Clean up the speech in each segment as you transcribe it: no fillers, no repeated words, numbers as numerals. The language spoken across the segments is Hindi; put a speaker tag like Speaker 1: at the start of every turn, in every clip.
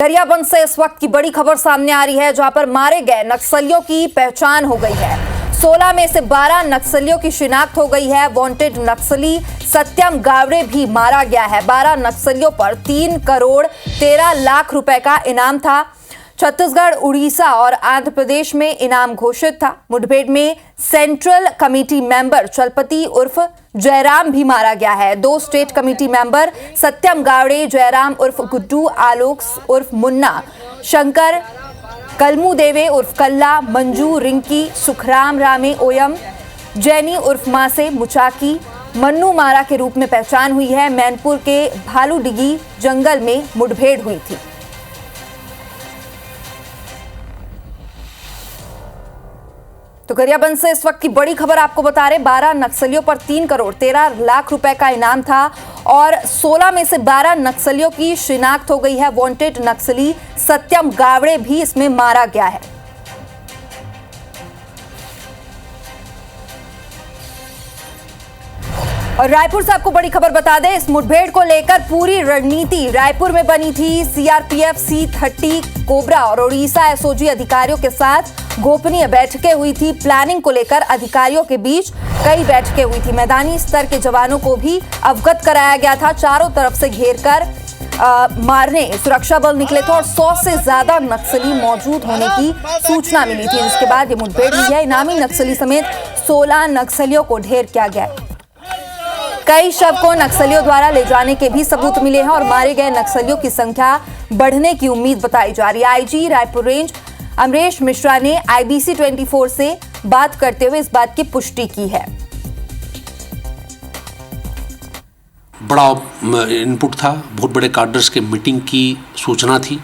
Speaker 1: गरियाबंद से इस वक्त की बड़ी खबर सामने आ रही है, जहां पर मारे गए नक्सलियों की पहचान हो गई है। 16 में से 12 नक्सलियों की शिनाख्त हो गई है। वांटेड नक्सली सत्यम गावड़े भी मारा गया है। 12 नक्सलियों पर 3 करोड़ 13 लाख रुपए का इनाम था। छत्तीसगढ़, उड़ीसा और आंध्र प्रदेश में इनाम घोषित था। मुठभेड़ में सेंट्रल कमेटी मेंबर चलपति उर्फ जयराम भी मारा गया है। 2 स्टेट कमेटी मेंबर सत्यम गावड़े, जयराम उर्फ गुड्डू, आलोक उर्फ मुन्ना, शंकर कलमुदेवे उर्फ कल्ला, मंजू, रिंकी, सुखराम रामे ओयम, जैनी उर्फ मासे, मुचाकी, मन्नू मारा के रूप में पहचान हुई है। मैनपुर के भालूडिगी जंगल में मुठभेड़ हुई थी। तो गरियाबंद से इस वक्त की बड़ी खबर आपको बता रहे, 12 नक्सलियों पर 3 करोड़ 13 लाख रुपए का इनाम था और 16 में से 12 नक्सलियों की शिनाख्त हो गई है। वांटेड नक्सली सत्यम गावड़े भी इसमें मारा गया है। और रायपुर से आपको बड़ी खबर बता दें, इस मुठभेड़ को लेकर पूरी रणनीति रायपुर में बनी थी। सीआरपीएफ, C30 कोबरा और उड़ीसा एसओजी अधिकारियों के साथ गोपनीय बैठकें हुई थी। प्लानिंग को लेकर अधिकारियों के बीच कई बैठकें हुई थी। मैदानी स्तर के जवानों को भी अवगत कराया गया था। चारों तरफ से घेरकर मारने सुरक्षा बल निकले थे और 100 से ज्यादा नक्सली मौजूद होने की सूचना मिली थी, जिसके बाद ये मुठभेड़ हुई है। इनामी नक्सली समेत 16 नक्सलियों को ढेर किया गया। कई शव को नक्सलियों द्वारा ले जाने के भी सबूत मिले हैं और मारे गए नक्सलियों की संख्या बढ़ने की उम्मीद बताई जा रही है। आईजी रायपुर रेंज अमरेश मिश्रा ने IBC 24 से बात करते हुए इस बात की पुष्टि की है।
Speaker 2: बड़ा इनपुट था, बहुत बड़े कार्डर्स के मीटिंग की सूचना थी।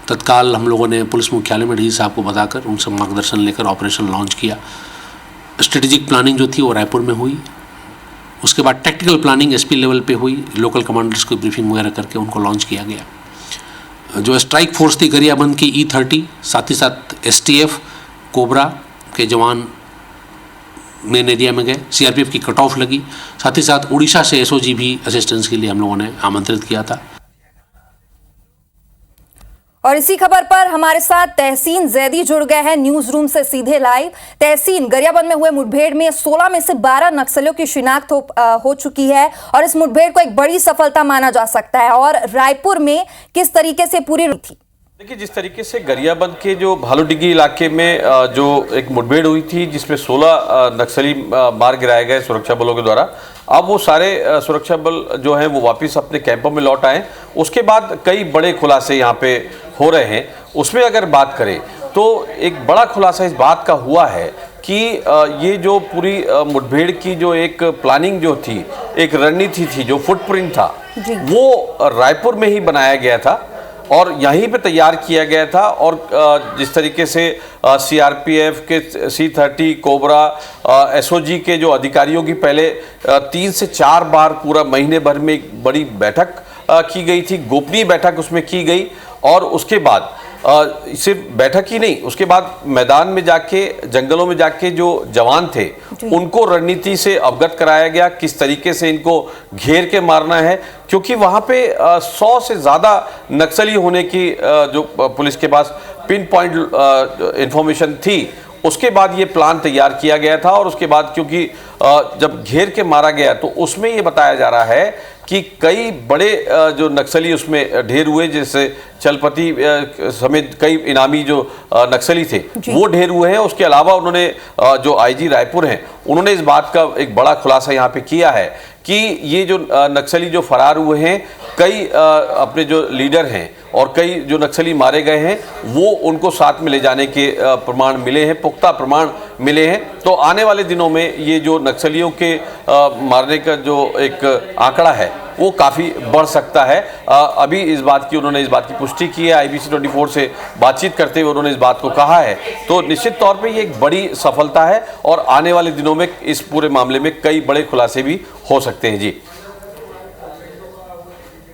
Speaker 2: तत्काल हम लोगों ने पुलिस मुख्यालय में डीजी साहब को बताकर उनसे मार्गदर्शन लेकर ऑपरेशन लॉन्च किया। स्ट्रेटेजिक प्लानिंग जो थी वो रायपुर में हुई। उसके बाद टेक्निकल प्लानिंग SP लेवल पे हुई। लोकल कमांडर्स को ब्रीफिंग वगैरह करके उनको लॉन्च किया गया। जो स्ट्राइक फोर्स थी गरियाबंद की E30, साथ ही साथ STF कोबरा के जवान मेन एरिया में गए। CRPF की कट ऑफ लगी। साथ ही साथ उड़ीसा से SOG भी असिस्टेंस के लिए हम लोगों ने आमंत्रित किया था।
Speaker 1: और इसी खबर पर हमारे साथ तहसीन जैदी जुड़ गए हैं न्यूज रूम से सीधे लाइव। तहसीन, गरियाबंद में हुए मुठभेड़ में 16 में से 12 नक्सलियों की शिनाख्त हो चुकी है और इस मुठभेड़ को एक बड़ी सफलता माना जा सकता है। और रायपुर में किस तरीके से पूरी थी?
Speaker 3: देखिए, जिस तरीके से गरियाबंद के जो भालूडिगी इलाके में जो एक मुठभेड़ हुई थी जिसमें 16 नक्सली मार गिराए गए सुरक्षा बलों के द्वारा, अब वो सारे सुरक्षा बल जो हैं वो वापस अपने कैंपों में लौट आए। उसके बाद कई बड़े खुलासे यहाँ पे हो रहे हैं। उसमें अगर बात करें तो एक बड़ा खुलासा इस बात का हुआ है कि ये जो पूरी मुठभेड़ की जो एक प्लानिंग जो थी, एक रणनीति थी, जो फुटप्रिंट था, वो रायपुर में ही बनाया गया था और यहीं पे तैयार किया गया था। और जिस तरीके से CRPF के C30 कोबरा SOG के जो अधिकारियों की पहले 3 से 4 बार पूरा महीने भर में एक बड़ी बैठक की गई थी, गोपनीय बैठक उसमें की गई। और उसके बाद सिर्फ बैठक ही नहीं, उसके बाद मैदान में जाके, जंगलों में जाके जो जवान थे उनको रणनीति से अवगत कराया गया, किस तरीके से इनको घेर के मारना है, क्योंकि वहां पे 100 से ज़्यादा नक्सली होने की जो पुलिस के पास पिन पॉइंट इंफॉर्मेशन थी। उसके बाद ये प्लान तैयार किया गया था और उसके बाद क्योंकि जब घेर के मारा गया तो उसमें ये बताया जा रहा है कि कई बड़े जो नक्सली उसमें ढेर हुए, जैसे चलपति समेत कई इनामी जो नक्सली थे वो ढेर हुए हैं। उसके अलावा उन्होंने जो IG रायपुर हैं उन्होंने इस बात का एक बड़ा खुलासा यहाँ पे किया है कि ये जो नक्सली जो फरार हुए हैं, कई अपने जो लीडर हैं और कई जो नक्सली मारे गए हैं वो उनको साथ में ले जाने के प्रमाण मिले हैं, पुख्ता प्रमाण मिले हैं। तो आने वाले दिनों में ये जो नक्सलियों के मारने का जो एक आंकड़ा है वो काफ़ी बढ़ सकता है। अभी उन्होंने इस बात की पुष्टि की है। IBC 24 से बातचीत करते हुए उन्होंने इस बात को कहा है। तो निश्चित तौर पे ये एक बड़ी सफलता है और आने वाले दिनों में इस पूरे मामले में कई बड़े खुलासे भी हो सकते हैं। जी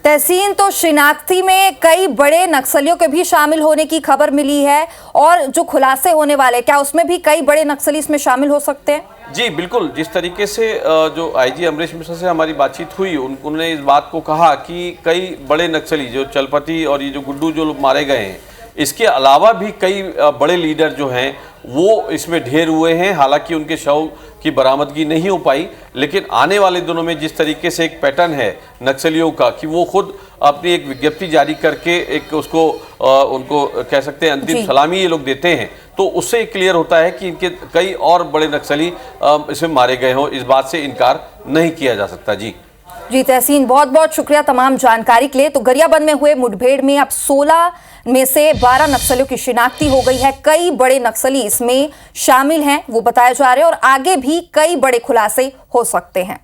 Speaker 1: तहसीन, तो शिनाख्ती में कई बड़े नक्सलियों के भी शामिल होने की खबर मिली है और जो खुलासे होने वाले, क्या उसमें भी कई बड़े नक्सली इसमें शामिल हो सकते हैं?
Speaker 3: जी बिल्कुल, जिस तरीके से जो आईजी अमरीश मिश्रा से हमारी बातचीत हुई, उन्होंने इस बात को कहा कि कई बड़े नक्सली जो चलपति और ये जो गुड्डू जो लोग मारे गए हैं, इसके अलावा भी कई बड़े लीडर जो हैं वो इसमें ढेर हुए हैं। हालांकि उनके शव की बरामदगी नहीं हो पाई, लेकिन आने वाले दिनों में जिस तरीके से एक पैटर्न है नक्सलियों का कि वो खुद अपनी एक विज्ञप्ति जारी करके एक उसको उनको कह सकते हैं अंतिम सलामी ये लोग देते हैं, तो उससे क्लियर होता है कि इनके कई और बड़े नक्सली इसमें मारे गए हों। इस बात से इनकार नहीं किया जा सकता। जी
Speaker 1: तहसीन, बहुत बहुत शुक्रिया तमाम जानकारी के लिए। तो गरियाबंद में हुए मुठभेड़ में अब 16 में से 12 नक्सलियों की शिनाख्ती हो गई है। कई बड़े नक्सली इसमें शामिल हैं, वो बताए जा रहे हैं और आगे भी कई बड़े खुलासे हो सकते हैं।